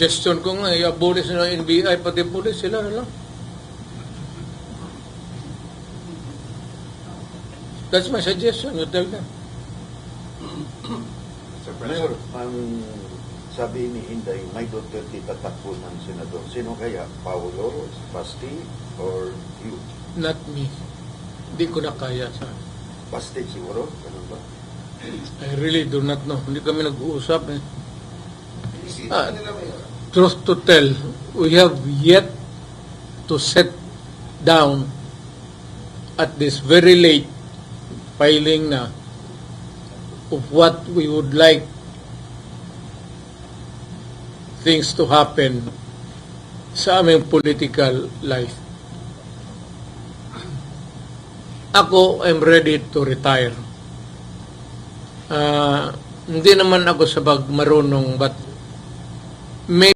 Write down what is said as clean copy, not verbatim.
Suggestion ko nga, i-abolish na ng NBI, pati police sila na lang. That's my suggestion, you tell them. Sir Mayor, ang sabi ni Inday, may Duterte tatakbo ng senador. Sino kaya? Paulo, Basti, or you? Not me. Hindi ko na kaya sa... Basti siguro? Ganun ba? I really do not know. Hindi kami nag-uusap eh. Truth to tell, we have yet to set down at this very late filing na of what we would like things to happen sa aming political life. Ako, I'm ready to retire. Hindi naman ako sabag marunong, but may